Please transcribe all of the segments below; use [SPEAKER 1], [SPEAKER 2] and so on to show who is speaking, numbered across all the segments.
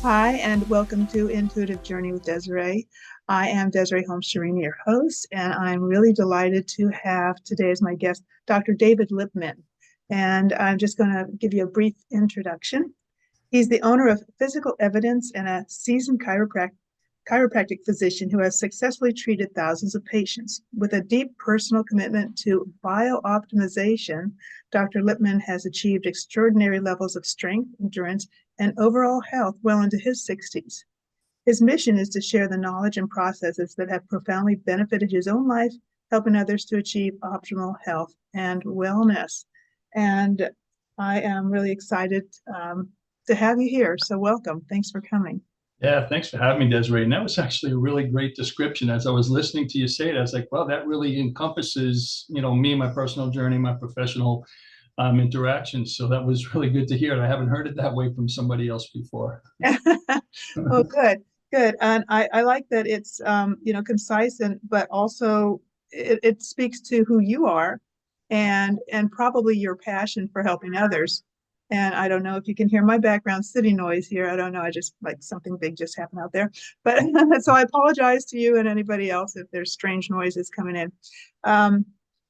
[SPEAKER 1] Hi, and welcome to Intuitive Journey with Desiree. I am Desiree Holmes Scherini, your host, and I'm really delighted to have today as my guest, Dr. David Lipman. And I'm just going to give you a brief introduction. He's the owner of Physical Evidence and a seasoned chiropractic physician who has successfully treated thousands of patients. With a deep personal commitment to biooptimization, Dr. Lipman has achieved extraordinary levels of strength, endurance, and overall health well into his 60s. His mission is to share the knowledge and processes that have profoundly benefited his own life, helping others to achieve optimal health and wellness. And I am really excited to have you here. So welcome. Thanks for coming.
[SPEAKER 2] Yeah, thanks for having me, Desiree. And that was actually a really great description. As I was listening to you say it, I was like, well, that really encompasses, me, my personal journey, my professional interactions. So that was really good to hear. And I haven't heard it that way from somebody else before.
[SPEAKER 1] Oh, good, good. And I like that it's concise but also it speaks to who you are and probably your passion for helping others. And I don't know if you can hear my background city noise here. I don't know. I just like something big just happened out there. But so I apologize to you and anybody else if there's strange noises coming in.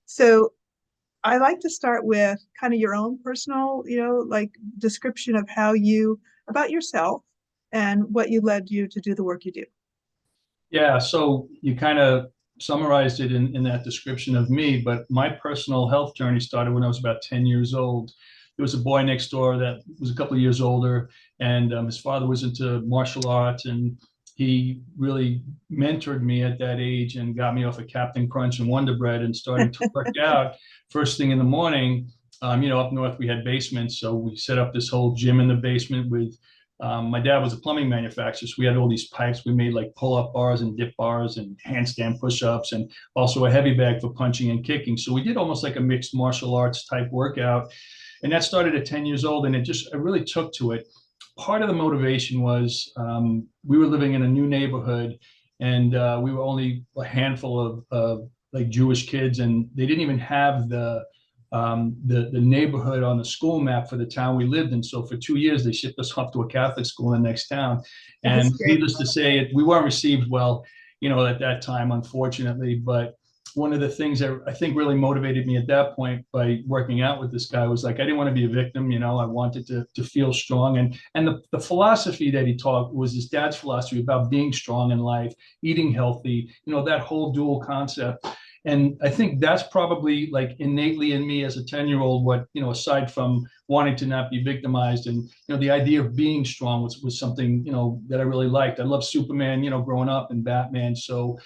[SPEAKER 1] So I like to start with kind of your own personal, description of about yourself and what led you to do the work you do.
[SPEAKER 2] Yeah, so you kind of summarized it in that description of me, but my personal health journey started when I was about 10 years old. There was a boy next door that was a couple of years older, and his father was into martial arts, and he really mentored me at that age and got me off of Captain Crunch and Wonder Bread and started to work out first thing in the morning. Up north we had basements, so we set up this whole gym in the basement with my dad was a plumbing manufacturer, so we had all these pipes. We made like pull-up bars and dip bars and handstand push-ups and also a heavy bag for punching and kicking. So we did almost like a mixed martial arts type workout. And that started at 10 years old, and I really took to it. Part of the motivation was we were living in a new neighborhood, and we were only a handful of like Jewish kids, and they didn't even have the neighborhood on the school map for the town we lived in. So for 2 years, they shipped us off to a Catholic school in the next town. And needless to say, we weren't received well, at that time, unfortunately. But one of the things that I think really motivated me at that point by working out with this guy was like, I didn't want to be a victim. I wanted to feel strong. And the philosophy that he taught was his dad's philosophy about being strong in life, eating healthy, that whole dual concept. And I think that's probably like innately in me as a 10-year-old, what, aside from wanting to not be victimized and, the idea of being strong was something, that I really liked. I loved Superman, growing up, and Batman. So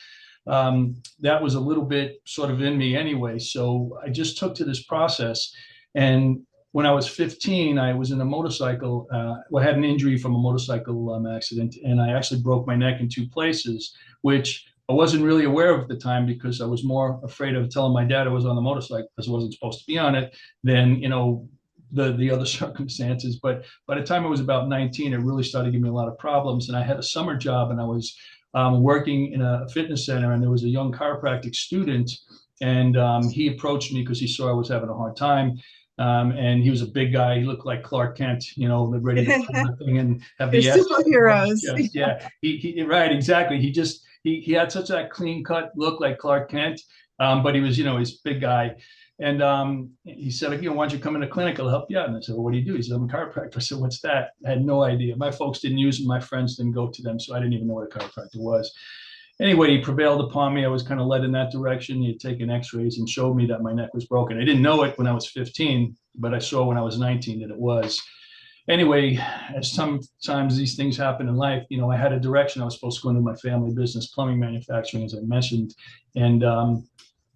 [SPEAKER 2] that was a little bit sort of in me anyway. So I just took to this process. And when I was 15, I was in a motorcycle. I had an injury from a motorcycle accident, and I actually broke my neck in two places, which I wasn't really aware of at the time because I was more afraid of telling my dad I was on the motorcycle because I wasn't supposed to be on it than, the other circumstances. But by the time I was about 19, it really started giving me a lot of problems. And I had a summer job, and I was working in a fitness center, and there was a young chiropractic student, and he approached me because he saw I was having a hard time. And he was a big guy. He looked like Clark Kent, ready to pull the thing and have the
[SPEAKER 1] superheroes.
[SPEAKER 2] Yeah, he right, exactly. He had such that clean cut look like Clark Kent, but he was, he's a big guy. And he said, why don't you come in the clinic? I'll help you out. And I said, well, what do you do? He said, I'm a chiropractor. I said, what's that? I had no idea. My folks didn't use them. My friends didn't go to them. So I didn't even know what a chiropractor was. Anyway, he prevailed upon me. I was kind of led in that direction. He had taken x-rays and showed me that my neck was broken. I didn't know it when I was 15, but I saw when I was 19 that it was. Anyway, as sometimes these things happen in life, I had a direction. I was supposed to go into my family business, plumbing manufacturing, as I mentioned. And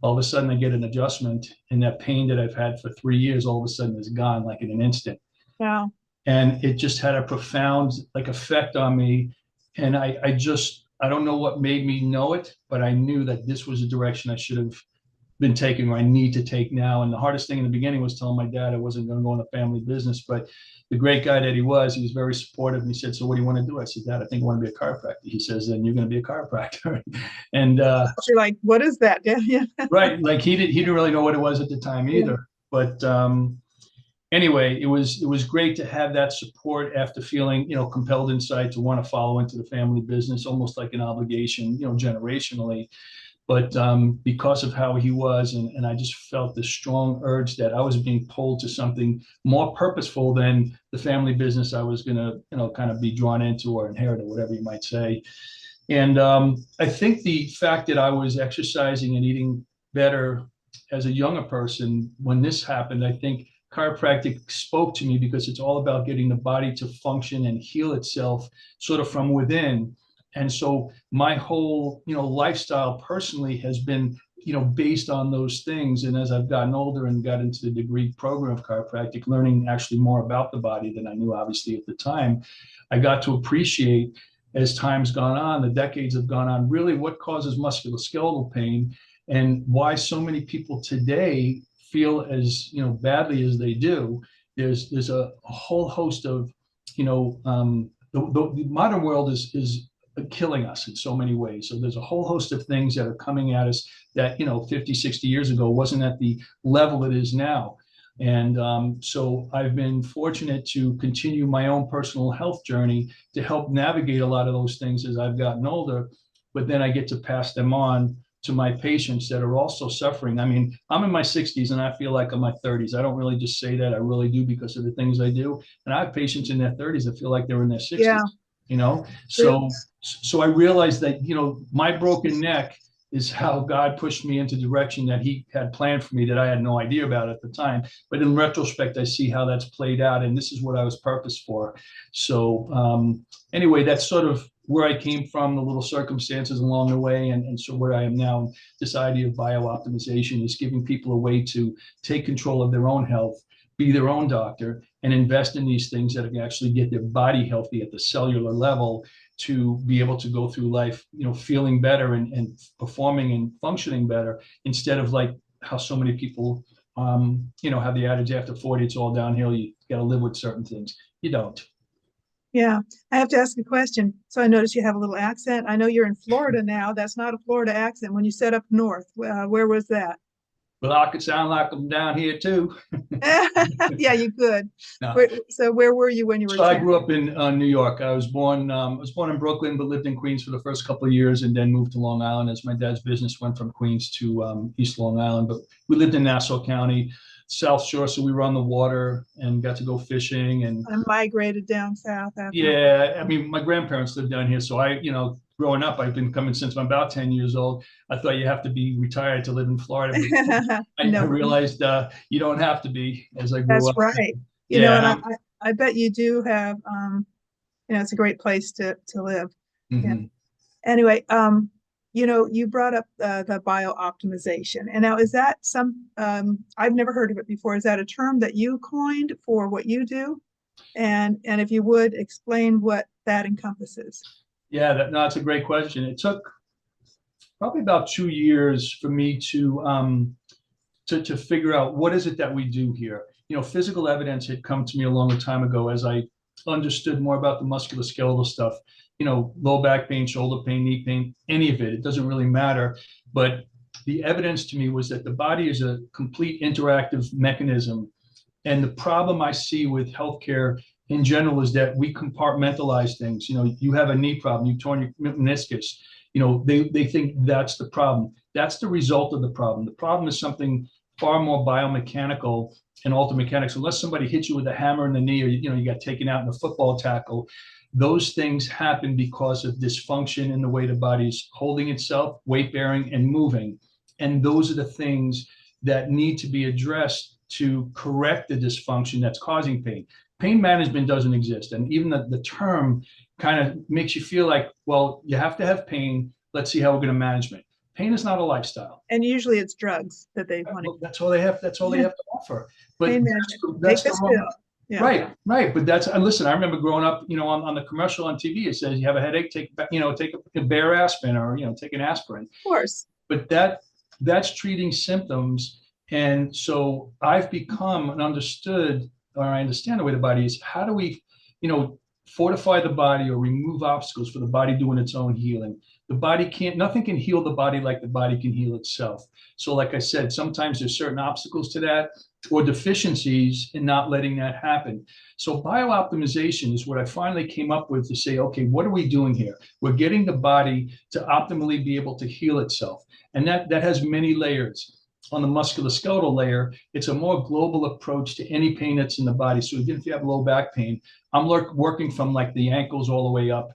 [SPEAKER 2] all of a sudden I get an adjustment, and that pain that I've had for 3 years, all of a sudden is gone, like in an instant.
[SPEAKER 1] Wow.
[SPEAKER 2] And it just had a profound effect on me. And I don't know what made me know it, but I knew that this was a direction I should have been taking, or I need to take now. And the hardest thing in the beginning was telling my dad I wasn't going to go in the family business, but the great guy that he was very supportive. And he said, so what do you want to do? I said, Dad, I think I want to be a chiropractor. He says, then you're going to be a chiropractor. And
[SPEAKER 1] you're like, what is that? Yeah.
[SPEAKER 2] Right. Like he didn't really know what it was at the time either. But anyway, it was great to have that support after feeling, compelled inside to want to follow into the family business, almost like an obligation, generationally. But because of how he was, and I just felt this strong urge that I was being pulled to something more purposeful than the family business I was going to, kind of be drawn into or inherit or whatever you might say. And I think the fact that I was exercising and eating better as a younger person when this happened, I think chiropractic spoke to me because it's all about getting the body to function and heal itself sort of from within. And so my whole, lifestyle personally has been, based on those things. And as I've gotten older and got into the degree program of chiropractic, learning actually more about the body than I knew obviously at the time, I got to appreciate, as time's gone on, the decades have gone on, really what causes musculoskeletal pain and why so many people today feel as, badly as they do. There's a whole host of, the modern world is killing us in so many ways. So there's a whole host of things that are coming at us that, 50, 60 years ago wasn't at the level it is now. And so I've been fortunate to continue my own personal health journey to help navigate a lot of those things as I've gotten older. But then I get to pass them on to my patients that are also suffering. I mean, I'm in my 60s and I feel like I'm in my 30s. I don't really just say that. I really do because of the things I do. And I have patients in their 30s that feel like they're in their 60s.
[SPEAKER 1] Yeah.
[SPEAKER 2] So I realized that, my broken neck is how God pushed me into the direction that he had planned for me that I had no idea about at the time. But in retrospect, I see how that's played out, and this is what I was purposed for. So anyway, that's sort of where I came from, the little circumstances along the way, and so where I am now. This idea of biooptimization is giving people a way to take control of their own health, be their own doctor, and invest in these things that can actually get their body healthy at the cellular level to be able to go through life, feeling better and performing and functioning better, instead of like how so many people, have the adage after 40, it's all downhill. You got to live with certain things. You don't.
[SPEAKER 1] Yeah, I have to ask a question. So I noticed you have a little accent. I know you're in Florida now. That's not a Florida accent. When you said up north, where was that?
[SPEAKER 2] Well, I could sound like I'm down here too.
[SPEAKER 1] Yeah, you could.
[SPEAKER 2] No.
[SPEAKER 1] So where were you when you were?
[SPEAKER 2] So I grew up in New York. I was born in Brooklyn, but lived in Queens for the first couple of years, and then moved to Long Island as my dad's business went from Queens to East Long Island. But we lived in Nassau County, South Shore, so we were on the water and got to go fishing. And
[SPEAKER 1] I migrated down south after.
[SPEAKER 2] Yeah, I mean, my grandparents lived down here, so I, growing up, I've been coming since I'm about 10 years old. I thought you have to be retired to live in Florida. I realized you don't have to be as I grew up.
[SPEAKER 1] That's right. And I bet you do have, it's a great place to live.
[SPEAKER 2] Mm-hmm.
[SPEAKER 1] Yeah. Anyway, you brought up the biooptimization. And now is that I've never heard of it before. Is that a term that you coined for what you do? And if you would explain what that encompasses.
[SPEAKER 2] Yeah, that's a great question. It took probably about 2 years for me to figure out what is it that we do here. Physical evidence had come to me a long time ago as I understood more about the musculoskeletal stuff. Low back pain, shoulder pain, knee pain, any of it. It doesn't really matter. But the evidence to me was that the body is a complete interactive mechanism. And the problem I see with healthcare in general is that we compartmentalize things. You have a knee problem, you torn your meniscus. They think that's the problem. That's the result of the problem. The problem is something far more biomechanical and ultramechanics. Unless somebody hits you with a hammer in the knee, or you got taken out in a football tackle, those things happen because of dysfunction in the way the body's holding itself, weight bearing, and moving. And those are the things that need to be addressed to correct the dysfunction that's causing pain. Pain management doesn't exist. And even the term kind of makes you feel like, well, you have to have pain. Let's see how we're going to manage it. Pain is not a lifestyle.
[SPEAKER 1] And usually it's drugs that they want to.
[SPEAKER 2] That's all they have. That's all they have to offer. But
[SPEAKER 1] pain
[SPEAKER 2] that's the wrong. Yeah. Right. But listen, I remember growing up, on the commercial on TV, it says you have a headache, take a Bayer aspirin, or, take an aspirin.
[SPEAKER 1] Of course.
[SPEAKER 2] But that's treating symptoms. And so I've become I understand the way the body is. How do we, fortify the body or remove obstacles for the body doing its own healing? The body nothing can heal the body like the body can heal itself. So like I said, sometimes there's certain obstacles to that or deficiencies in not letting that happen. So biooptimization is what I finally came up with to say, okay, what are we doing here? We're getting the body to optimally be able to heal itself. And that has many layers. On the musculoskeletal layer, it's a more global approach to any pain that's in the body. So even if you have low back pain, I'm working from like the ankles all the way up,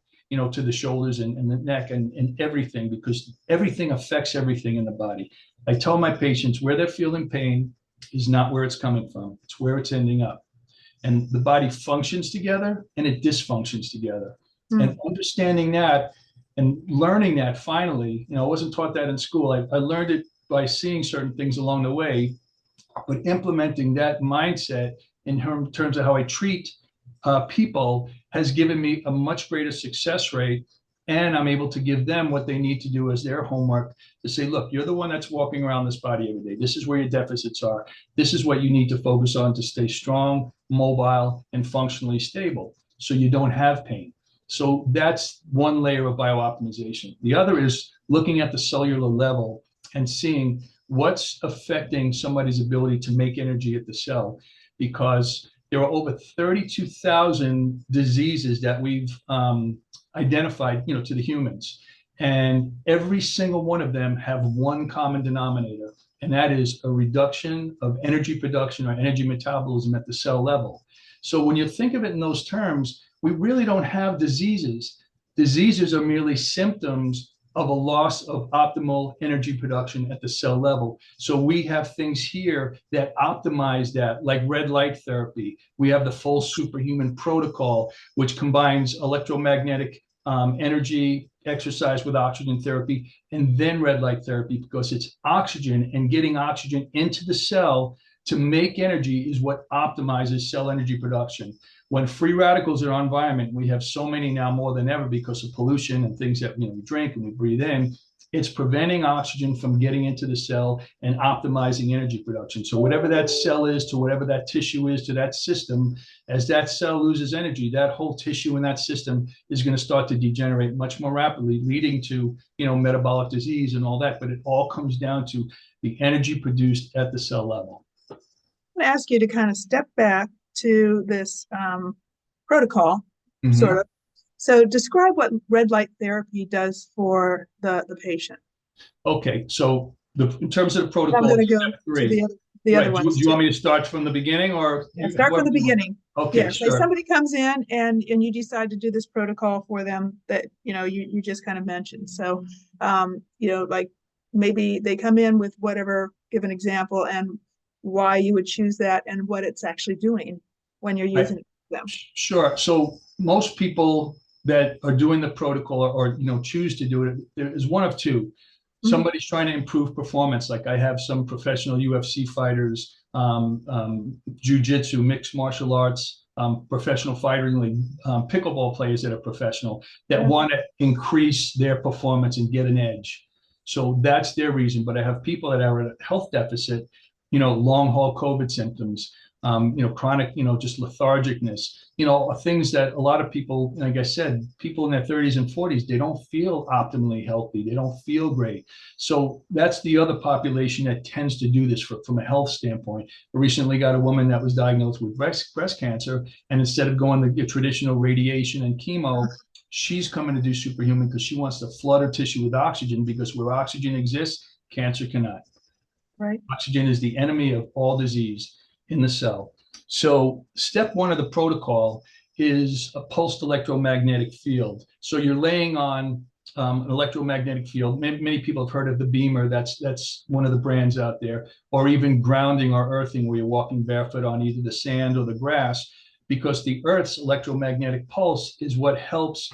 [SPEAKER 2] to the shoulders and the neck and everything, because everything affects everything in the body. I tell my patients where they're feeling pain is not where it's coming from. It's where it's ending up. And the body functions together and it dysfunctions together. And understanding that and learning that finally, I wasn't taught that in school. I learned it by seeing certain things along the way, but implementing that mindset in terms of how I treat people has given me a much greater success rate. And I'm able to give them what they need to do as their homework to say, look, you're the one that's walking around this body every day. This is where your deficits are. This is what you need to focus on to stay strong, mobile, and functionally stable so you don't have pain. So that's one layer of biooptimization. The other is looking at the cellular level and seeing what's affecting somebody's ability to make energy at the cell, because there are over 32,000 diseases that we've identified, to the humans, and every single one of them have one common denominator, and that is a reduction of energy production or energy metabolism at the cell level. So when you think of it in those terms, we really don't have diseases. Diseases are merely symptoms of a loss of optimal energy production at the cell level. So we have things here that optimize that, like red light therapy. We have the full superhuman protocol, which combines electromagnetic energy, exercise with oxygen therapy, and then red light therapy, because it's oxygen, and getting oxygen into the cell to make energy is what optimizes cell energy production. When free radicals are in our environment, we have so many now more than ever because of pollution and things that we drink and we breathe in. It's preventing oxygen from getting into the cell and optimizing energy production. So whatever that cell is to whatever that tissue is to that system, as that cell loses energy, that whole tissue in that system is going to start to degenerate much more rapidly, leading to metabolic disease and all that. But it all comes down to the energy produced at the cell level.
[SPEAKER 1] I'm going to ask you to kind of step back to this protocol, sort of. So describe what red light therapy does for the patient.
[SPEAKER 2] Okay, so in terms of the protocol,
[SPEAKER 1] I'm going to go to the other ones.
[SPEAKER 2] Do you want me to start from the beginning, or
[SPEAKER 1] start from the beginning?
[SPEAKER 2] Okay,
[SPEAKER 1] yeah.
[SPEAKER 2] Sure.
[SPEAKER 1] So somebody comes in and you decide to do this protocol for them that you just kind of mentioned. So like maybe they come in with whatever, give an example and why you would choose that and what it's actually doing when you're using it for them.
[SPEAKER 2] Sure. So most people that are doing the protocol or choose to do it, there is one of two. Somebody's trying to improve performance. Like I have some professional UFC fighters, jiu-jitsu, mixed martial arts, professional fighting league, pickleball players that are professional that want to increase their performance and get an edge. So that's their reason. But I have people that are at a health deficit, long haul COVID symptoms, chronic, just lethargicness, things that a lot of people, like I said, people in their 30s and 40s, they don't feel optimally healthy. They don't feel great. So that's the other population that tends to do this from a health standpoint. I recently got a woman that was diagnosed with breast cancer, and instead of going to get traditional radiation and chemo, she's coming to do superhuman because she wants to flood her tissue with oxygen, because where oxygen exists, cancer cannot.
[SPEAKER 1] Right.
[SPEAKER 2] Oxygen is the enemy of all disease in the cell. So step one of the protocol is a pulsed electromagnetic field. So you're laying on an electromagnetic field. Many people have heard of the Beamer. That's one of the brands out there, or even grounding or earthing, where you're walking barefoot on either the sand or the grass, because the Earth's electromagnetic pulse is what helps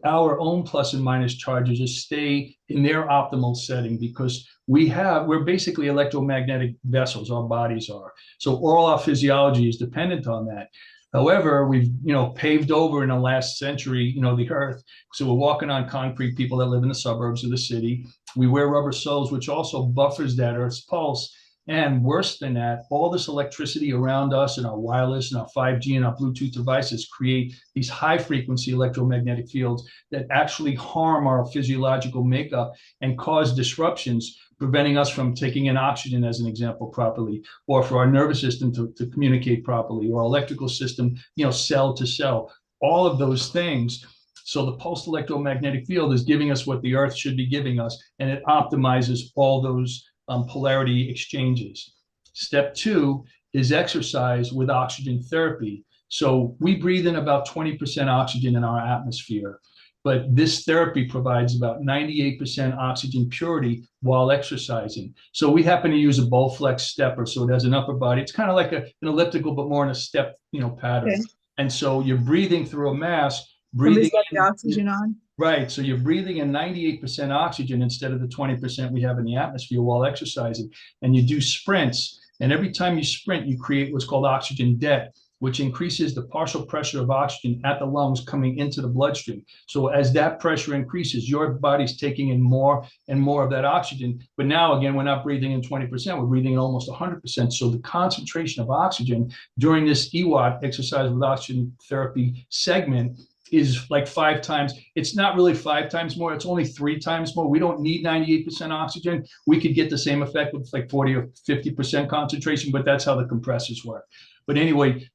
[SPEAKER 2] our own plus and minus charges to stay in their optimal setting, because we're basically electromagnetic vessels, our bodies are. So all our physiology is dependent on that. However, we've, paved over in the last century, the earth. So we're walking on concrete, people that live in the suburbs of the city. We wear rubber soles, which also buffers that earth's pulse. And worse than that, all this electricity around us and our wireless and our 5G and our Bluetooth devices create these high frequency electromagnetic fields that actually harm our physiological makeup and cause disruptions, preventing us from taking in oxygen, as an example, properly, or for our nervous system to communicate properly, or electrical system, cell to cell, all of those things. So the pulsed electromagnetic field is giving us what the earth should be giving us, and it optimizes all those polarity exchanges. Step 2 is exercise with oxygen therapy. So we breathe in about 20% oxygen in our atmosphere, but this therapy provides about 98% oxygen purity while exercising. So we happen to use a Bowflex stepper, so it has an upper body. It's kind of like an elliptical, but more in a step, pattern.
[SPEAKER 1] Okay.
[SPEAKER 2] And so you're breathing through a mask,
[SPEAKER 1] Somebody's got the oxygen on.
[SPEAKER 2] Right. So you're breathing in 98% oxygen instead of the 20% we have in the atmosphere while exercising. And you do sprints. And every time you sprint, you create what's called oxygen debt, which increases the partial pressure of oxygen at the lungs coming into the bloodstream. So as that pressure increases, your body's taking in more and more of that oxygen. But now, again, we're not breathing in 20%, we're breathing in almost 100%. So the concentration of oxygen during this EWOT, exercise with oxygen therapy segment, is like 5 times. It's not really 5 times more. It's only 3 times more. We don't need 98% oxygen. We could get the same effect with like 40 or 50% concentration, but that's how the compressors work. But anyway,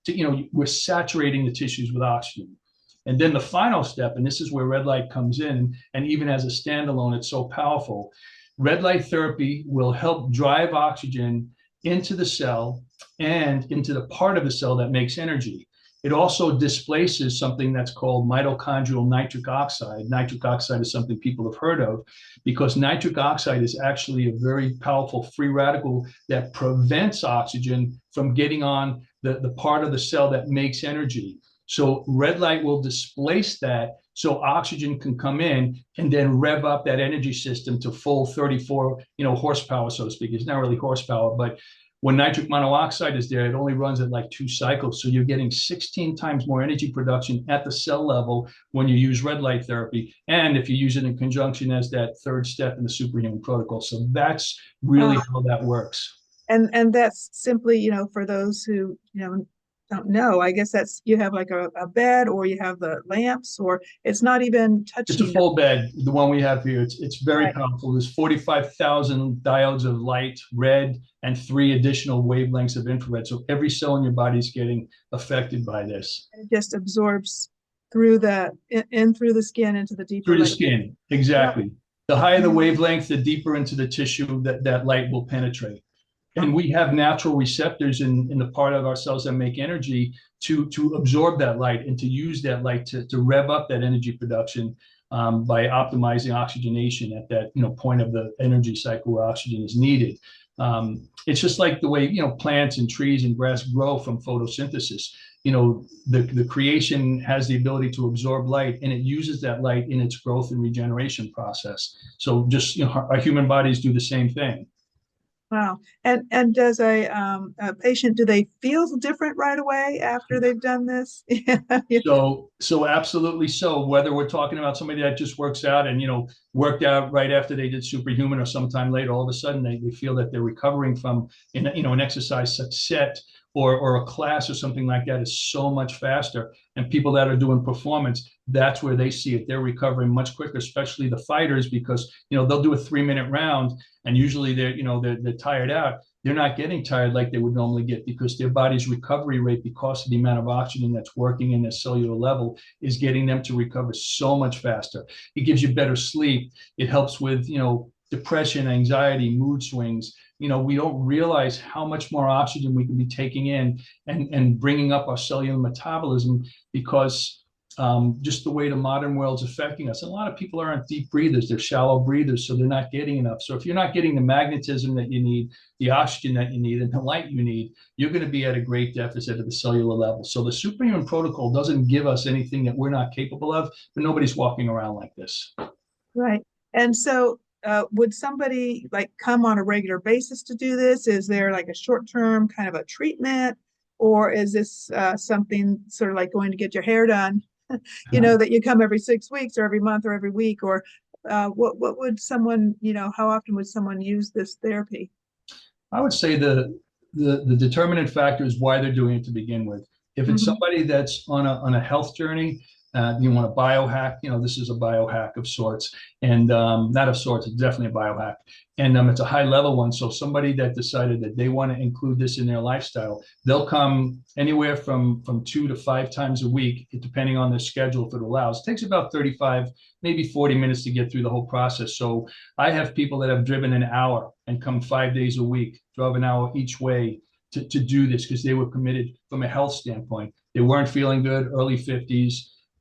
[SPEAKER 2] we're saturating the tissues with oxygen. And then the final step, and this is where red light comes in, and even as a standalone, it's so powerful. Red light therapy will help drive oxygen into the cell and into the part of the cell that makes energy. It also displaces something that's called mitochondrial nitric oxide. Nitric oxide is something people have heard of because nitric oxide is actually a very powerful free radical that prevents oxygen from getting on the part of the cell that makes energy. So red light will displace that so oxygen can come in and then rev up that energy system to full 34, horsepower, so to speak. It's not really horsepower, but when nitric monoxide is there, it only runs at like 2 cycles. So you're getting 16 times more energy production at the cell level when you use red light therapy. And if you use it in conjunction as that 3rd step in the superhuman protocol. So that's really how that works.
[SPEAKER 1] And that's simply, for those who, don't know, I guess that's, you have like a bed, or you have the lamps, or it's not even touching.
[SPEAKER 2] It's a full bed, the one we have here. It's very powerful. There's 45,000 diodes of light, red, and 3 additional wavelengths of infrared. So every cell in your body is getting affected by this.
[SPEAKER 1] It just absorbs through through the skin into the deeper.
[SPEAKER 2] Through the skin, exactly. Yeah. The higher the wavelength, the deeper into the tissue that light will penetrate. And we have natural receptors in the part of our cells that make energy to absorb that light and to use that light to rev up that energy production by optimizing oxygenation at that point of the energy cycle where oxygen is needed. It's just like the way plants and trees and grass grow from photosynthesis. The creation has the ability to absorb light, and it uses that light in its growth and regeneration process. So just our human bodies do the same thing.
[SPEAKER 1] Wow. And does a patient, do they feel different right away after they've done this?
[SPEAKER 2] So absolutely so. Whether we're talking about somebody that just works out and, worked out right after they did superhuman or sometime later, all of a sudden they feel that they're recovering from, an exercise set or a class or something like that is so much faster. And people that are doing performance, that's where they see it. They're recovering much quicker, especially the fighters, because, they'll do a 3-minute round and usually they're tired out. They're not getting tired like they would normally get because their body's recovery rate, because of the amount of oxygen that's working in their cellular level, is getting them to recover so much faster. It gives you better sleep. It helps with, depression, anxiety, mood swings. We don't realize how much more oxygen we can be taking in and bringing up our cellular metabolism because just the way the modern world's affecting us. And a lot of people aren't deep breathers, they're shallow breathers, so they're not getting enough. So if you're not getting the magnetism that you need, the oxygen that you need, and the light you need, you're going to be at a great deficit at the cellular level. So the superhuman protocol doesn't give us anything that we're not capable of, but nobody's walking around like this.
[SPEAKER 1] Right. And so would somebody come on a regular basis to do this? Is there like a short-term kind of a treatment, or is this something sort of like going to get your hair done? That you come every 6 weeks or every month or every week, or what would someone, how often would someone use this therapy?
[SPEAKER 2] I would say the determinant factor is why they're doing it to begin with. If it's somebody that's on a health journey, you want a biohack, this is a biohack of sorts, and not of sorts, it's definitely a biohack. And it's a high level one. So somebody that decided that they want to include this in their lifestyle, they'll come anywhere from 2 to 5 times a week, depending on their schedule, if it allows. It takes about 35, maybe 40 minutes to get through the whole process. So I have people that have driven an hour and come 5 days a week, drove an hour each way to do this because they were committed from a health standpoint. They weren't feeling good, early 50s.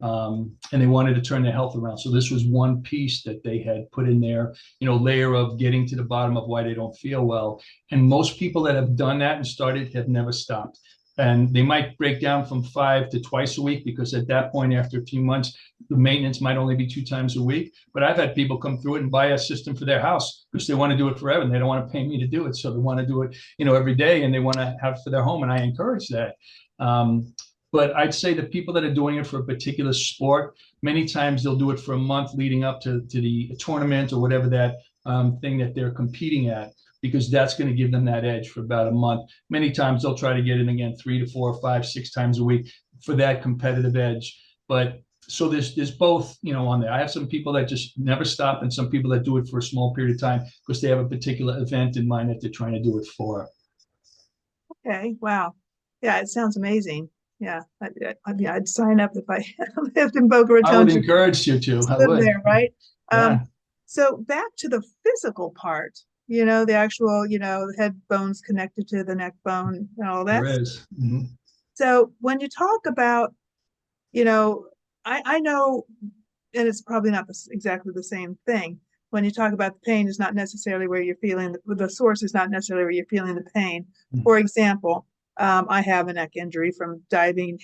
[SPEAKER 2] And they wanted to turn their health around. So this was one piece that they had put in there, layer of getting to the bottom of why they don't feel well. And most people that have done that and started have never stopped. And they might break down from 5 to twice a week because at that point, after a few months, the maintenance might only be 2 times a week. But I've had people come through it and buy a system for their house because they want to do it forever and they don't want to pay me to do it. So they want to do it, every day, and they want to have it for their home. And I encourage that. But I'd say the people that are doing it for a particular sport, many times they'll do it for a month leading up to the tournament or whatever that thing that they're competing at, because that's going to give them that edge for about a month. Many times they'll try to get in again 3 to 4, 5, 6 times a week for that competitive edge. But so there's both, on there. I have some people that just never stop and some people that do it for a small period of time because they have a particular event in mind that they're trying to do it for.
[SPEAKER 1] Okay. Wow. Yeah, it sounds amazing. Yeah, I'd sign up if I lived in Boca Raton.
[SPEAKER 2] I would encourage you to. I would.
[SPEAKER 1] There, right?
[SPEAKER 2] Yeah.
[SPEAKER 1] So back to the physical part, the actual, the head bones connected to the neck bone and all that.
[SPEAKER 2] There is. Mm-hmm.
[SPEAKER 1] So when you talk about, I know, and it's probably not exactly the same thing. When you talk about the pain, is not necessarily where you're feeling the source is not necessarily where you're feeling the pain. Mm-hmm. For example, I have a neck injury from diving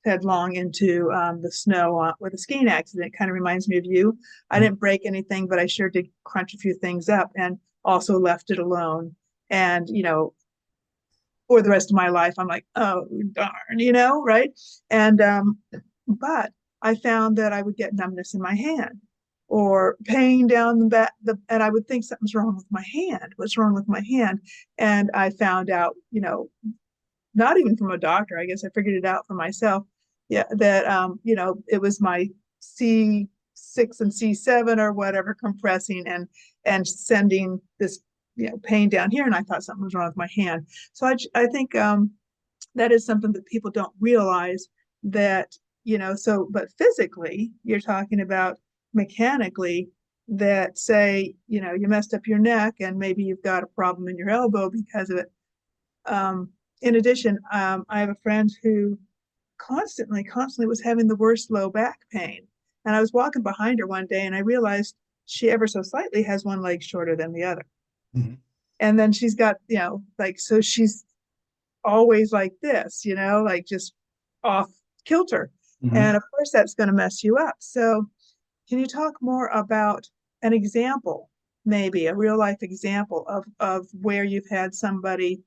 [SPEAKER 1] headlong into the snow with a skiing accident. It kind of reminds me of you. I didn't break anything, but I sure did crunch a few things up and also left it alone. And, for the rest of my life, I'm like, oh, darn, right? And, but I found that I would get numbness in my hand or pain down the back, and I would think something's wrong with my hand. What's wrong with my hand? And I found out, not even from a doctor, I guess I figured it out for myself. Yeah, that it was my C6 and C7 or whatever compressing and sending this pain down here, and I thought something was wrong with my hand. So I think that is something that people don't realize that but physically you're talking about mechanically that say you messed up your neck and maybe you've got a problem in your elbow because of it. In addition, I have a friend who constantly was having the worst low back pain. And I was walking behind her one day and I realized she ever so slightly has one leg shorter than the other. Mm-hmm. And then she's got, so she's always like this, just off kilter. Mm-hmm. And of course that's going to mess you up. So can you talk more about an example, maybe a real life example of where you've had somebody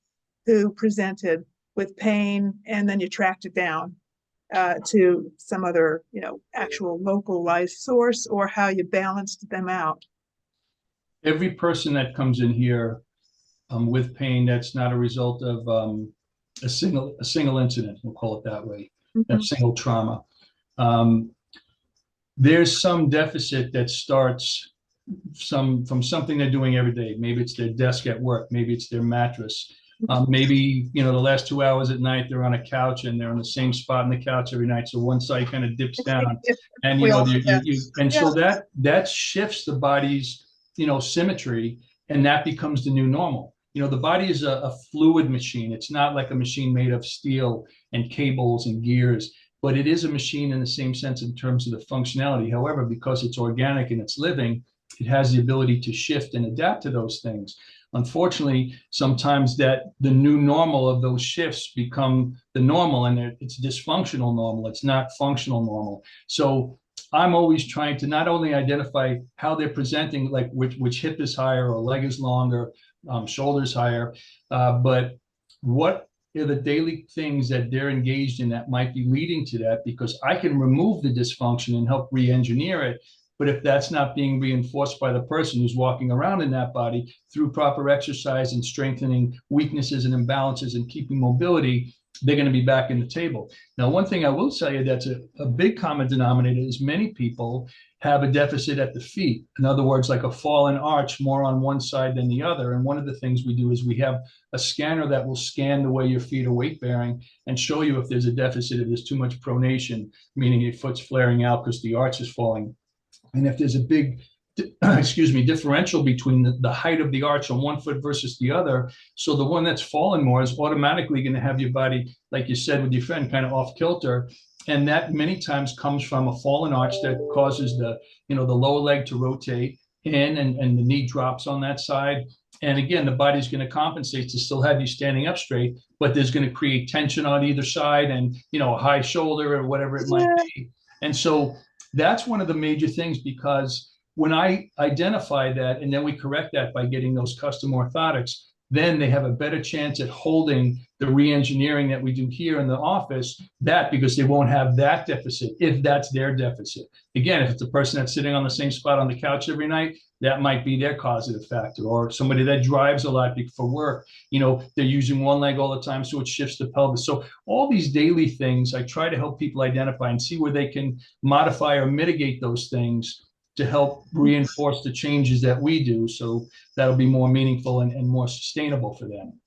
[SPEAKER 1] who presented with pain and then you tracked it down to some other, actual localized source, or how you balanced them out?
[SPEAKER 2] Every person that comes in here with pain that's not a result of a single incident, we'll call it that way, mm-hmm. that single trauma. There's some deficit that starts from something they're doing every day. Maybe it's their desk at work, maybe it's their mattress. Maybe, the last 2 hours at night, they're on a couch and they're on the same spot on the couch every night. So one side kind of dips down and, so that shifts the body's, symmetry, and that becomes the new normal. The body is a fluid machine. It's not like a machine made of steel and cables and gears, but it is a machine in the same sense in terms of the functionality. However, because it's organic and it's living, it has the ability to shift and adapt to those things. Unfortunately, sometimes that the new normal of those shifts become the normal, and it's dysfunctional normal. It's not functional normal. So I'm always trying to not only identify how they're presenting, like which hip is higher or leg is longer, shoulders higher, but what are the daily things that they're engaged in that might be leading to that, because I can remove the dysfunction and help re-engineer it. But if that's not being reinforced by the person who's walking around in that body through proper exercise and strengthening weaknesses and imbalances and keeping mobility, they're going to be back in the table. Now, one thing I will tell you that's a big common denominator is many people have a deficit at the feet. In other words, like a fallen arch more on one side than the other. And one of the things we do is we have a scanner that will scan the way your feet are weight bearing and show you if there's a deficit, if there's too much pronation, meaning your foot's flaring out because the arch is falling. And if there's a big differential between the height of the arch on one foot versus the other. So the one that's fallen more is automatically going to have your body, like you said with your friend, kind of off kilter. And that many times comes from a fallen arch that causes the lower leg to rotate in and the knee drops on that side. And again, the body's going to compensate to still have you standing up straight, but there's going to create tension on either side and, a high shoulder or whatever it might be. And so that's one of the major things, because when I identify that and then we correct that by getting those custom orthotics, then they have a better chance at holding the re-engineering that we do here in the office, because they won't have that deficit if that's their deficit. Again, if it's a person that's sitting on the same spot on the couch every night, that might be their causative factor. Or somebody that drives a lot for work, they're using one leg all the time, so it shifts the pelvis. So all these daily things, I try to help people identify and see where they can modify or mitigate those things to help reinforce the changes that we do. So that'll be more meaningful and more sustainable for them.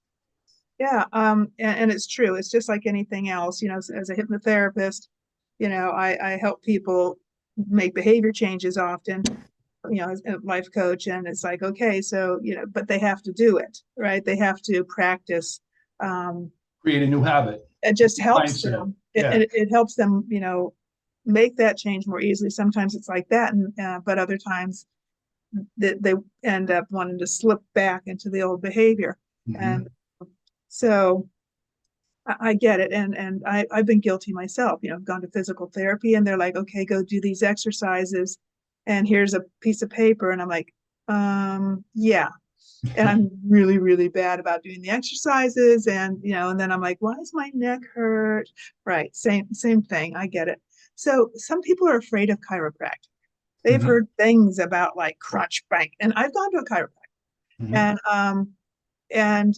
[SPEAKER 1] Yeah. And it's true. It's just like anything else, as a hypnotherapist, I help people make behavior changes often, as a life coach. And it's like, okay, so, but they have to do it, right? They have to practice.
[SPEAKER 2] Create a new habit.
[SPEAKER 1] It just helps them.
[SPEAKER 2] Yeah.
[SPEAKER 1] It helps them, make that change more easily. Sometimes it's like that, but other times they end up wanting to slip back into the old behavior. Mm-hmm. And so I get it. And I've been guilty myself. I've gone to physical therapy and they're like, okay, go do these exercises. And here's a piece of paper. And I'm like, yeah. And I'm really, really bad about doing the exercises. And, and then I'm like, why does my neck hurt? Right. Same thing. I get it. So some people are afraid of chiropractic. They've mm-hmm. heard things about like crunch bank, and I've gone to a chiropractor, mm-hmm. and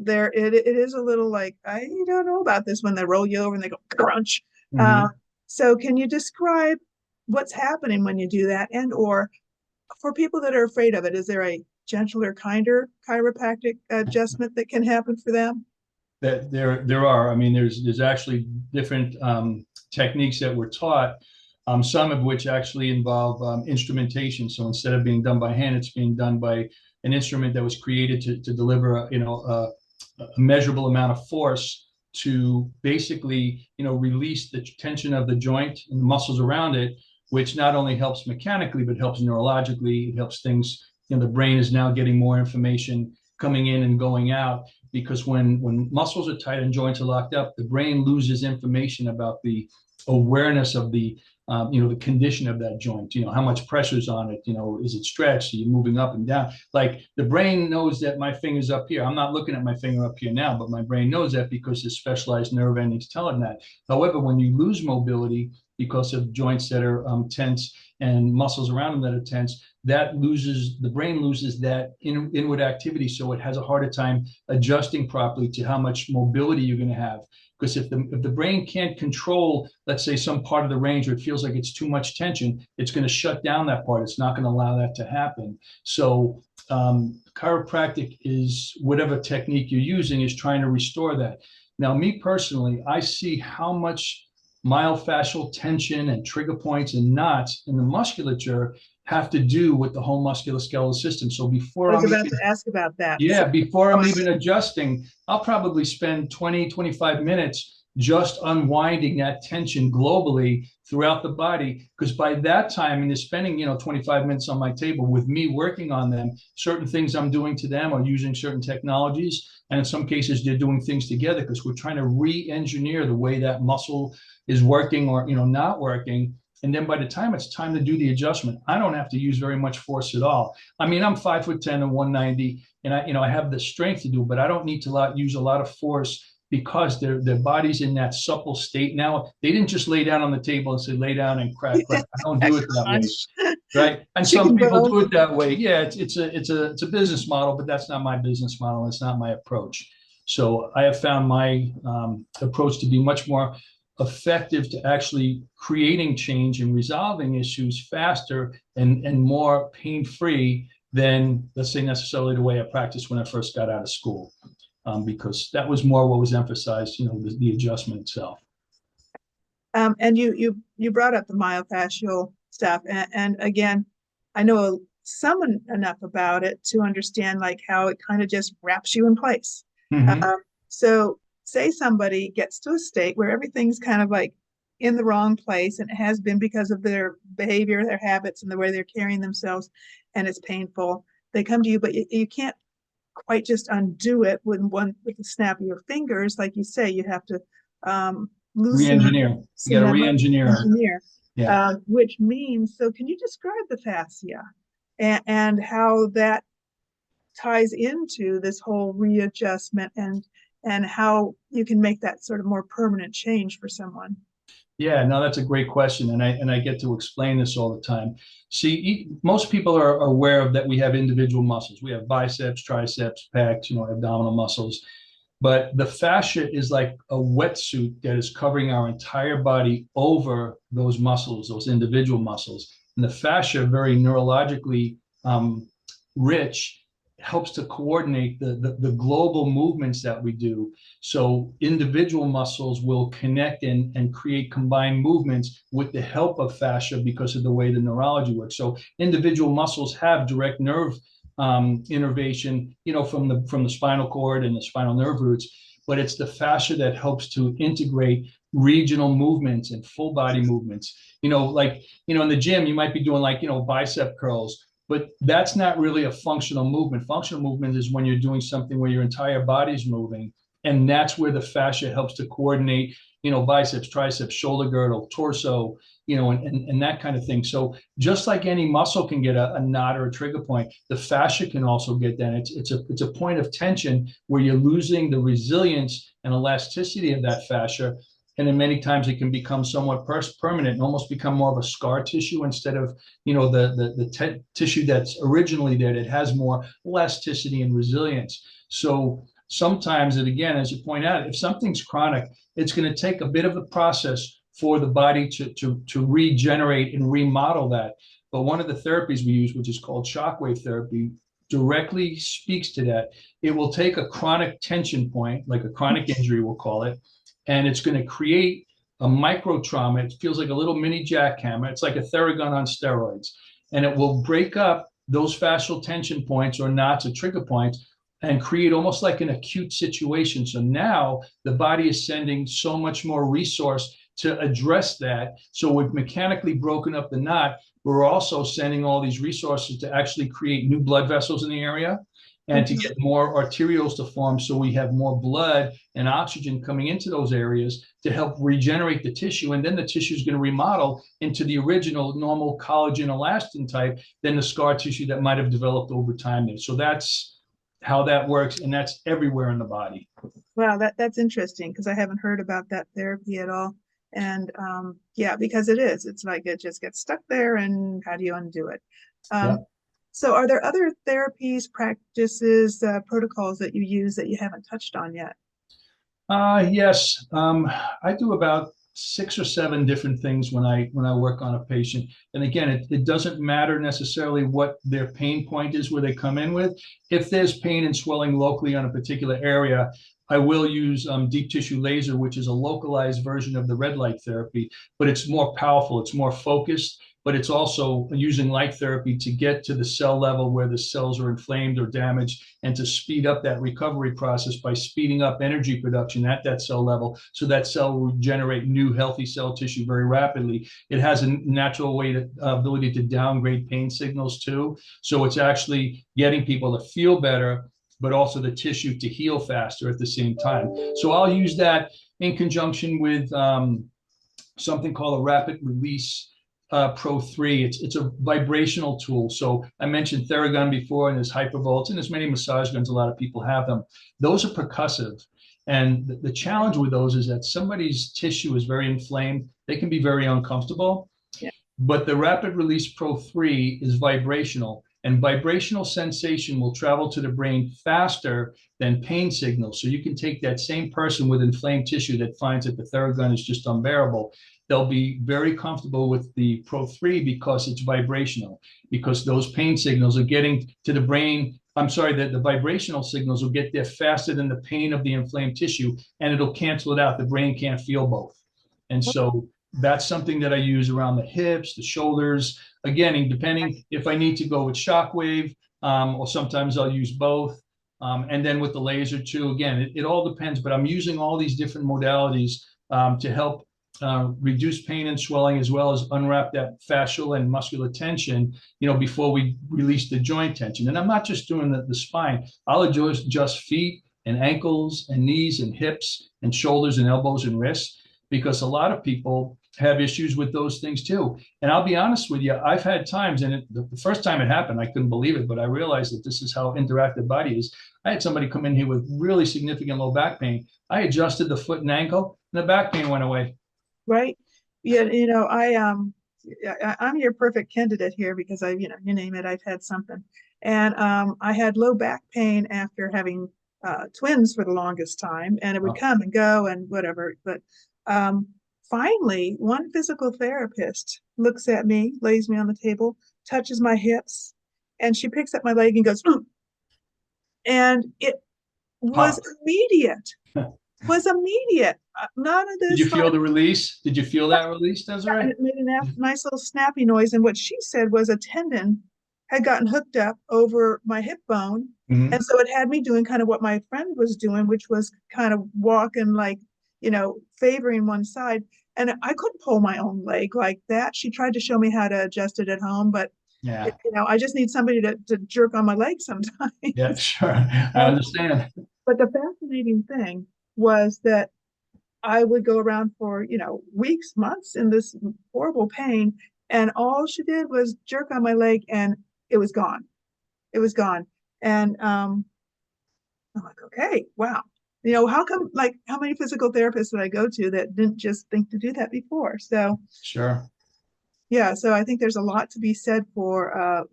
[SPEAKER 1] there it is a little like, I don't know about this when they roll you over and they go crunch. Mm-hmm. So can you describe what's happening when you do that, and or for people that are afraid of it, is there a gentler, kinder chiropractic adjustment that can happen for them?
[SPEAKER 2] That there are. I mean, there's actually different techniques that we're taught, some of which actually involve instrumentation. So instead of being done by hand, it's being done by an instrument that was created to deliver a measurable amount of force to basically release the tension of the joint and the muscles around it, which not only helps mechanically but helps neurologically. It helps things. The brain is now getting more information coming in and going out, because when muscles are tight and joints are locked up, the brain loses information about the awareness of the the condition of that joint, how much pressure's on it, is it stretched, are you moving up and down? Like the brain knows that my finger's up here. I'm not looking at my finger up here now, but my brain knows that because there's specialized nerve endings telling that. However, when you lose mobility because of joints that are tense and muscles around them that are tense, the brain loses that inward activity, so it has a harder time adjusting properly to how much mobility you're going to have. Because if the brain can't control, let's say, some part of the range, or it feels like it's too much tension, it's going to shut down that part. It's not going to allow that to happen. So chiropractic is, whatever technique you're using, is trying to restore that. Now, me personally, I see how much myofascial tension and trigger points and knots in the musculature have to do with the whole musculoskeletal system. So before
[SPEAKER 1] I was about to ask about that.
[SPEAKER 2] Yeah, before I'm even adjusting, I'll probably spend 20, 25 minutes just unwinding that tension globally throughout the body. Because by that time, and they're spending, 25 minutes on my table with me working on them, certain things I'm doing to them or using certain technologies. And in some cases, they're doing things together because we're trying to re-engineer the way that muscle is working or, not working. And then by the time it's time to do the adjustment, I don't have to use very much force at all. I mean, I'm 5'10" and 190, and I have the strength to do it, but I don't need to use a lot of force because their body's in that supple state. Now, they didn't just lay down on the table and say, lay down and crack. I don't do it that way. Right. And some people do it that way. Yeah, it's a business model, but that's not my business model. It's not my approach. So I have found my approach to be much more effective to actually creating change and resolving issues faster and more pain-free than, let's say, necessarily the way I practiced when I first got out of school, because that was more what was emphasized, the adjustment itself.
[SPEAKER 1] And you brought up the myofascial stuff, and again, I know some enough about it to understand like how it kind of just wraps you in place.
[SPEAKER 2] Mm-hmm.
[SPEAKER 1] So say somebody gets to a state where everything's kind of like in the wrong place, and it has been because of their behavior, their habits, and the way they're carrying themselves, and it's painful. They come to you, but you can't quite just undo it with the snap of your fingers. Like you say, you have to
[SPEAKER 2] re-engineer. You got to re-engineer.
[SPEAKER 1] Yeah. Which means, so can you describe the fascia and how that ties into this whole readjustment and how you can make that sort of more permanent change for someone?
[SPEAKER 2] Yeah, no, that's a great question, and I get to explain this all the time. See, most people are aware of that we have individual muscles. We have biceps, triceps, pecs, abdominal muscles. But the fascia is like a wetsuit that is covering our entire body over those muscles, those individual muscles. And the fascia, very neurologically rich, helps to coordinate the global movements that we do. So individual muscles will connect and create combined movements with the help of fascia because of the way the neurology works. So individual muscles have direct nerve innervation, from the spinal cord and the spinal nerve roots, but it's the fascia that helps to integrate regional movements and full body movements. In the gym, you might be doing bicep curls, but that's not really a functional movement. Functional movement is when you're doing something where your entire body's moving, and that's where the fascia helps to coordinate, biceps, triceps, shoulder girdle, torso, and that kind of thing. So just like any muscle can get a knot or a trigger point, the fascia can also get that. It's a point of tension where you're losing the resilience and elasticity of that fascia. And then many times it can become somewhat permanent and almost become more of a scar tissue instead of, the tissue that's originally there that has more elasticity and resilience. So sometimes, and again, as you point out, if something's chronic, it's going to take a bit of a process for the body to regenerate and remodel that. But one of the therapies we use, which is called shockwave therapy, directly speaks to that. It will take a chronic tension point, like a chronic injury, we'll call it, and it's going to create a micro trauma. It feels like a little mini jackhammer. It's like a Theragun on steroids. And it will break up those fascial tension points or knots or trigger points and create almost like an acute situation. So now the body is sending so much more resource to address that. So we've mechanically broken up the knot. We're also sending all these resources to actually create new blood vessels in the area and to get more arterioles to form, so we have more blood and oxygen coming into those areas to help regenerate the tissue. And then the tissue is going to remodel into the original normal collagen elastin type than the scar tissue that might have developed over time there. So that's how that works, and that's everywhere in the body.
[SPEAKER 1] Wow, that's interesting, because I haven't heard about that therapy at all. And yeah, because it's like it just gets stuck there, and how do you undo it?
[SPEAKER 2] Yeah.
[SPEAKER 1] So are there other therapies, practices, protocols that you use that you haven't touched on yet?
[SPEAKER 2] Yes, I do about 6 or 7 different things when I work on a patient. And again, it doesn't matter necessarily what their pain point is where they come in with. If there's pain and swelling locally on a particular area, I will use deep tissue laser, which is a localized version of the red light therapy, but it's more powerful, it's more focused, but it's also using light therapy to get to the cell level where the cells are inflamed or damaged, and to speed up that recovery process by speeding up energy production at that cell level, so that cell will generate new healthy cell tissue very rapidly. It has a natural ability to downgrade pain signals too. So it's actually getting people to feel better, but also the tissue to heal faster at the same time. So I'll use that in conjunction with something called a rapid release Pro 3. It's a vibrational tool. So I mentioned Theragun before, and there's Hypervolts, and there's many massage guns. A lot of people have them. Those are percussive. And the challenge with those is that somebody's tissue is very inflamed. They can be very uncomfortable.
[SPEAKER 1] Yeah.
[SPEAKER 2] But the rapid release Pro 3 is vibrational, and vibrational sensation will travel to the brain faster than pain signals. So you can take that same person with inflamed tissue that finds that the Theragun is just unbearable. They'll be very comfortable with the Pro 3 because it's vibrational, because those pain signals are getting to the brain. I'm sorry, that the vibrational signals will get there faster than the pain of the inflamed tissue, and it'll cancel it out. The brain can't feel both. And so that's something that I use around the hips, the shoulders. Again, depending if I need to go with shockwave, or sometimes I'll use both. And then with the laser too, again, it all depends, but I'm using all these different modalities to help reduce pain and swelling, as well as unwrap that fascial and muscular tension, before we release the joint tension. And I'm not just doing the spine. I'll adjust feet and ankles and knees and hips and shoulders and elbows and wrists, because a lot of people have issues with those things too. And I'll be honest with you, I've had times, and the first time it happened, I couldn't believe it, but I realized that this is how interactive the body is. I had somebody come in here with really significant low back pain. I adjusted the foot and ankle, and the back pain went away.
[SPEAKER 1] Right. Yeah. I'm your perfect candidate here because you name it, I've had something. And I had low back pain after having twins for the longest time, and it would come and go and whatever. But finally, one physical therapist looks at me, lays me on the table, touches my hips, and she picks up my leg and goes, and it was immediate. Was immediate. None of this.
[SPEAKER 2] Did you feel the release? Did you feel that release, Desiree?
[SPEAKER 1] It made a nice little snappy noise. And what she said was a tendon had gotten hooked up over my hip bone. Mm-hmm. And so it had me doing kind of what my friend was doing, which was kind of walking like, favoring one side. And I couldn't pull my own leg like that. She tried to show me how to adjust it at home, but
[SPEAKER 2] yeah,
[SPEAKER 1] I just need somebody to jerk on my leg sometimes.
[SPEAKER 2] Yeah, sure. I understand.
[SPEAKER 1] But the fascinating thing was that I would go around for, weeks, months in this horrible pain. And all she did was jerk on my leg and it was gone. It was gone. And I'm like, okay, wow. How come, how many physical therapists did I go to that didn't just think to do that before? So,
[SPEAKER 2] sure.
[SPEAKER 1] Yeah. So I think there's a lot to be said for,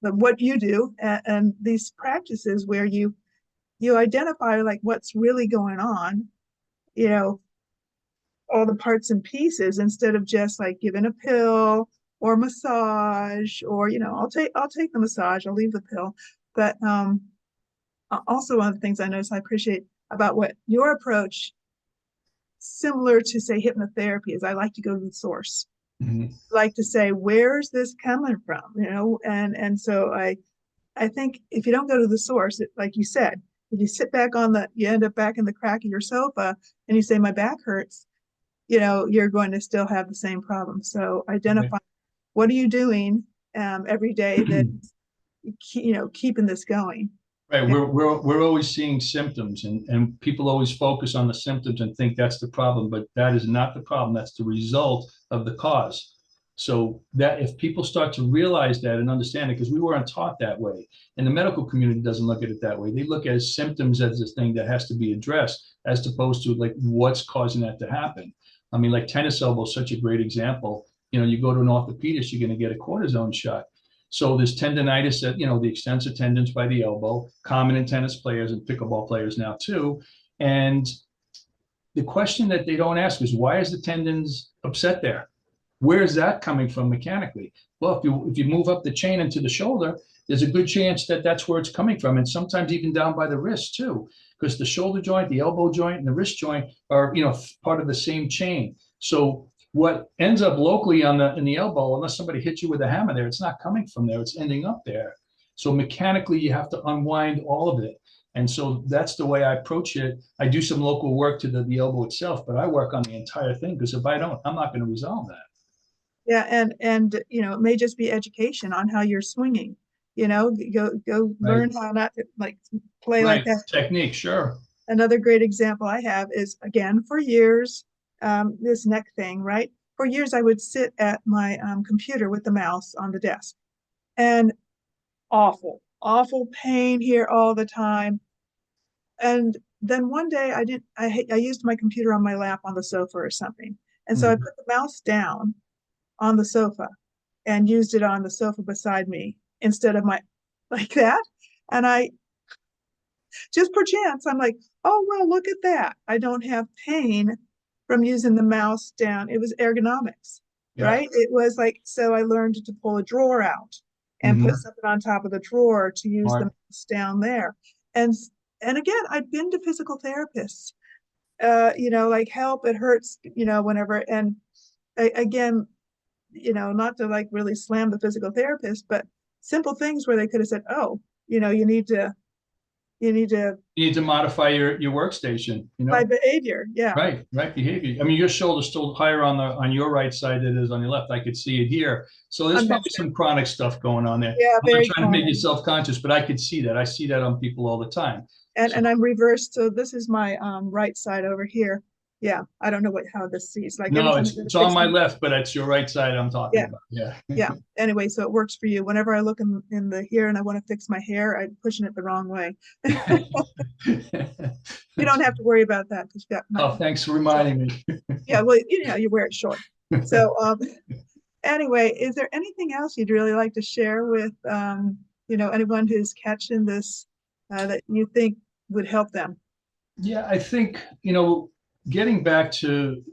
[SPEAKER 1] what you do and these practices where you identify what's really going on, all the parts and pieces, instead of just giving a pill or massage, or I'll take the massage, I'll leave the pill. But also one of the things I notice I appreciate about what your approach, similar to say hypnotherapy, is I like to go to the source. Mm-hmm. I like to say, where's this coming from? And so I think if you don't go to the source, like you said, if you sit back you end up back in the crack of your sofa and you say, my back hurts, you're going to still have the same problem. So identify, what are you doing every day that, keeping this going.
[SPEAKER 2] Right. We're always seeing symptoms, and people always focus on the symptoms and think that's the problem, but that is not the problem. That's the result of the cause. So that if people start to realize that and understand it, because we weren't taught that way, and the medical community doesn't look at it that way. They look at symptoms as this thing that has to be addressed, as opposed to what's causing that to happen. I mean, tennis elbow is such a great example. You go to an orthopedist, you're going to get a cortisone shot. So there's tendonitis at, the extensor tendons by the elbow, common in tennis players and pickleball players now too. And the question that they don't ask is, why is the tendons upset there? Where is that coming from mechanically? Well, if you move up the chain into the shoulder, there's a good chance that that's where it's coming from, and sometimes even down by the wrist too, because the shoulder joint, the elbow joint, and the wrist joint are part of the same chain. So what ends up locally in the elbow, unless somebody hits you with a hammer there, it's not coming from there, it's ending up there. So mechanically, you have to unwind all of it. And so that's the way I approach it. I do some local work to the elbow itself, but I work on the entire thing, because if I don't, I'm not going to resolve that.
[SPEAKER 1] Yeah, and it may just be education on how you're swinging. Go learn how not to play like that.
[SPEAKER 2] Technique, sure.
[SPEAKER 1] Another great example I have is, again, for years, this neck thing, right? For years, I would sit at my computer with the mouse on the desk, and awful pain here all the time. And then one day I used my computer on my lap on the sofa or something. And so I put the mouse down on the sofa and used it on the sofa beside me instead of like that. And I just perchance, I'm like, oh, well, look at that. I don't have pain from using the mouse down. It was ergonomics, right? It was like, so I learned to pull a drawer out and put something on top of the drawer to use the mouse down there. And again, I've been to physical therapists, like help, it hurts, whenever. And again, not to like really slam the physical therapist, but simple things where they could have said, oh, you need to
[SPEAKER 2] modify your workstation,
[SPEAKER 1] by behavior. Yeah.
[SPEAKER 2] Right behavior. I mean, your shoulder's still higher on your right side than it is on your left. I could see it here. So there's probably some chronic stuff going on there.
[SPEAKER 1] Yeah,
[SPEAKER 2] I'm not trying to make you self-conscious, but I could see that. I see that on people all the time.
[SPEAKER 1] And I'm reversed, so this is my right side over here. Yeah, I don't know how this sees. Like,
[SPEAKER 2] no, it's on my left, but it's your right side I'm talking about. Yeah.
[SPEAKER 1] Yeah. Anyway, so it works for you. Whenever I look in the here and I want to fix my hair, I'm pushing it the wrong way. You don't have to worry about that because you got.
[SPEAKER 2] Oh, thanks for reminding me.
[SPEAKER 1] Yeah, well, you wear it short. So anyway, is there anything else you'd really like to share with anyone who's catching this that you think would help them?
[SPEAKER 2] Yeah, I think getting back to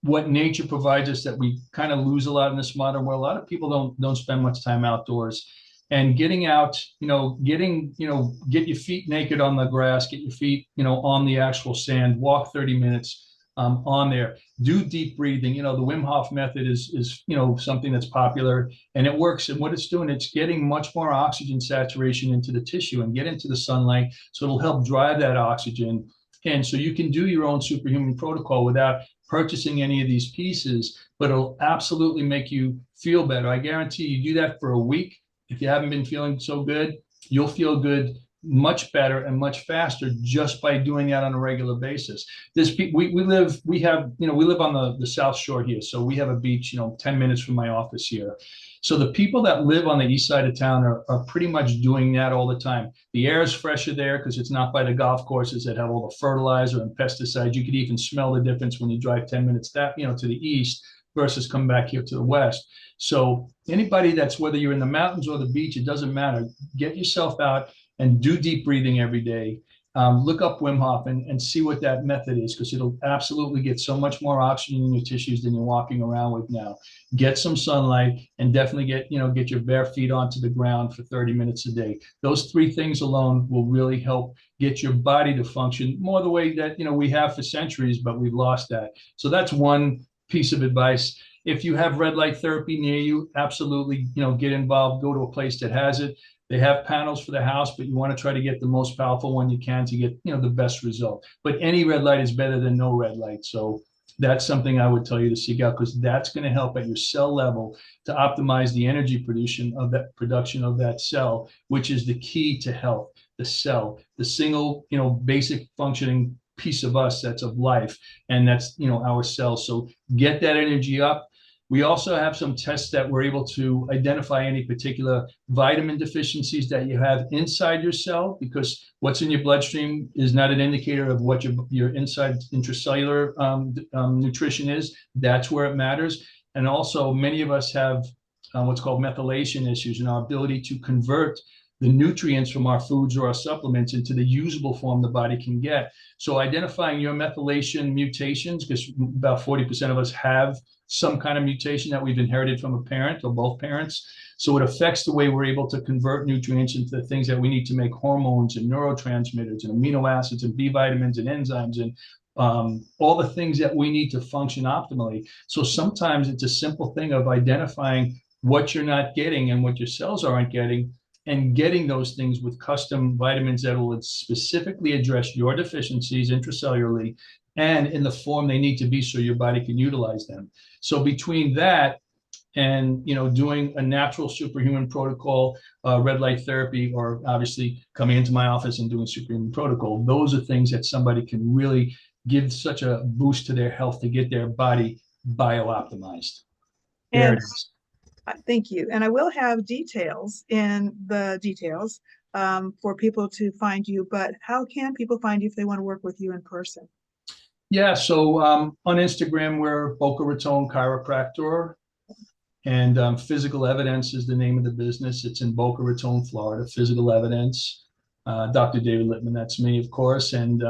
[SPEAKER 2] what nature provides us that we kind of lose a lot in this modern world. A lot of people don't spend much time outdoors, and getting out, get your feet naked on the grass, get your feet on the actual sand, walk 30 minutes on there, do deep breathing. The Wim Hof method is something that's popular and it works. And what it's doing, it's getting much more oxygen saturation into the tissue and get into the sunlight, so it'll help drive that oxygen. And so you can do your own superhuman protocol without purchasing any of these pieces, but it'll absolutely make you feel better. I guarantee you do that for a week. If you haven't been feeling so good, you'll feel good much better and much faster just by doing that on a regular basis. We live on the South Shore here. So we have a beach, 10 minutes from my office here. So the people that live on the east side of town are pretty much doing that all the time. The air is fresher there because it's not by the golf courses that have all the fertilizer and pesticides. You could even smell the difference when you drive 10 minutes to the east versus come back here to the west. So anybody that's, whether you're in the mountains or the beach, it doesn't matter. Get yourself out and do deep breathing every day. Look up Wim Hof and see what that method is, because it'll absolutely get so much more oxygen in your tissues than you're walking around with now. Get some sunlight and definitely get your bare feet onto the ground for 30 minutes a day. Those three things alone will really help get your body to function more the way that we have for centuries, but we've lost that. So that's one piece of advice. If you have red light therapy near you, absolutely, get involved. Go to a place that has it. They have panels for the house, but you want to try to get the most powerful one you can to get, the best result. But any red light is better than no red light. So that's something I would tell you to seek out, because that's going to help at your cell level to optimize the energy production of that cell, which is the key to health. The cell, the single, basic functioning piece of us that's of life, and that's our cells. So get that energy up. We also have some tests that we're able to identify any particular vitamin deficiencies that you have inside your cell, because what's in your bloodstream is not an indicator of what your inside intracellular nutrition is. That's where it matters. And also, many of us have what's called methylation issues in our ability to convert the nutrients from our foods or our supplements into the usable form the body can get. So identifying your methylation mutations, because about 40% of us have some kind of mutation that we've inherited from a parent or both parents. So it affects the way we're able to convert nutrients into the things that we need to make hormones and neurotransmitters and amino acids and B vitamins and enzymes and all the things that we need to function optimally. So sometimes it's a simple thing of identifying what you're not getting and what your cells aren't getting, and getting those things with custom vitamins that will specifically address your deficiencies intracellularly and in the form they need to be so your body can utilize them. So between that and doing a natural superhuman protocol, red light therapy, or obviously coming into my office and doing superhuman protocol, those are things that somebody can really give such a boost to their health to get their body bio-optimized. There it is.
[SPEAKER 1] Thank you. And I will have details in the details for people to find you, but how can people find you if they want to work with you in person?
[SPEAKER 2] Yeah, so on Instagram, we're Boca Raton Chiropractor, and Physical Evidence is the name of the business. It's in Boca Raton, Florida, Physical Evidence. Dr. David Lipman, that's me, of course. And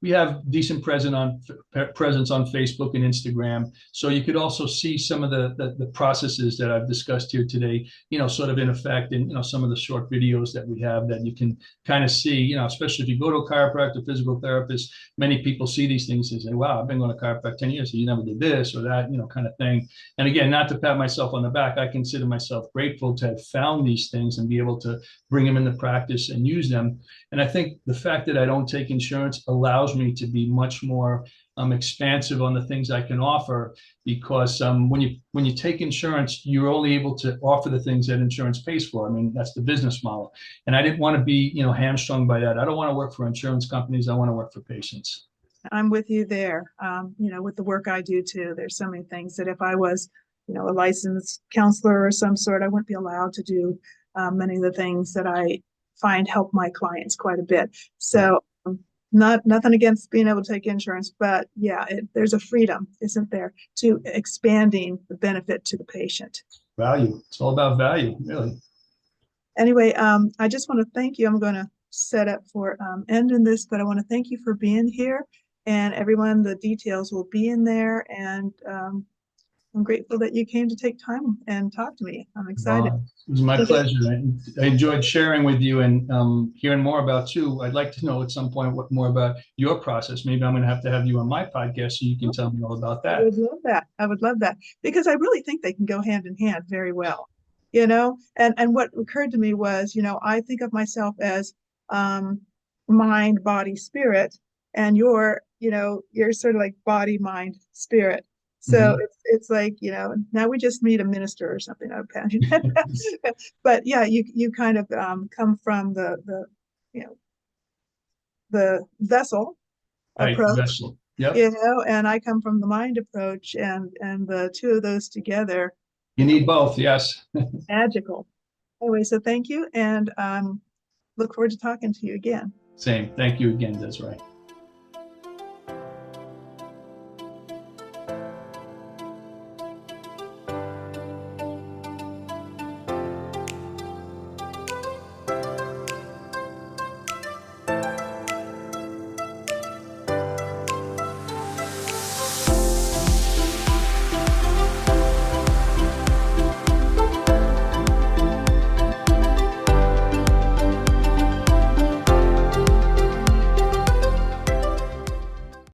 [SPEAKER 2] we have decent presence on Facebook and Instagram. So you could also see some of the processes that I've discussed here today, sort of in effect, and, some of the short videos that we have that you can kind of see, especially if you go to a chiropractor, physical therapist, many people see these things and say, wow, I've been going to chiropractic 10 years, so you never did this or that, kind of thing. And again, not to pat myself on the back, I consider myself grateful to have found these things and be able to bring them into practice and use them. And I think the fact that I don't take insurance allows me to be much more expansive on the things I can offer, because when you take insurance, you're only able to offer the things that insurance pays for. I mean, that's the business model. And I didn't want to be, hamstrung by that. I don't want to work for insurance companies. I want to work for patients.
[SPEAKER 1] I'm with you there. With the work I do too, there's so many things that if I was, a licensed counselor or some sort, I wouldn't be allowed to do many of the things that I find help my clients quite a bit. So nothing against being able to take insurance, but yeah, there's a freedom, isn't there, to expanding the benefit to the patient.
[SPEAKER 2] Value. It's all about value, really.
[SPEAKER 1] Anyway, I just want to thank you. I'm going to set up for ending this, but I want to thank you for being here, and everyone, the details will be in there, and I'm grateful that you came to take time and talk to me. I'm excited.
[SPEAKER 2] It was my pleasure. I enjoyed sharing with you and hearing more about you. I'd like to know at some point more about your process. Maybe I'm going to have you on my podcast so you can tell me all about that.
[SPEAKER 1] I would love that. I would love that, because I really think they can go hand in hand very well. And what occurred to me was, I think of myself as mind, body, spirit, and you're sort of like body, mind, spirit. So it's like, now we just need a minister or something. But yeah, you kind of come from the vessel approach,
[SPEAKER 2] vessel. Yep.
[SPEAKER 1] And I come from the mind approach, and the two of those together.
[SPEAKER 2] You need both, yes.
[SPEAKER 1] Magical. Anyway, so thank you, and look forward to talking to you again.
[SPEAKER 2] Same. Thank you again, Desiree.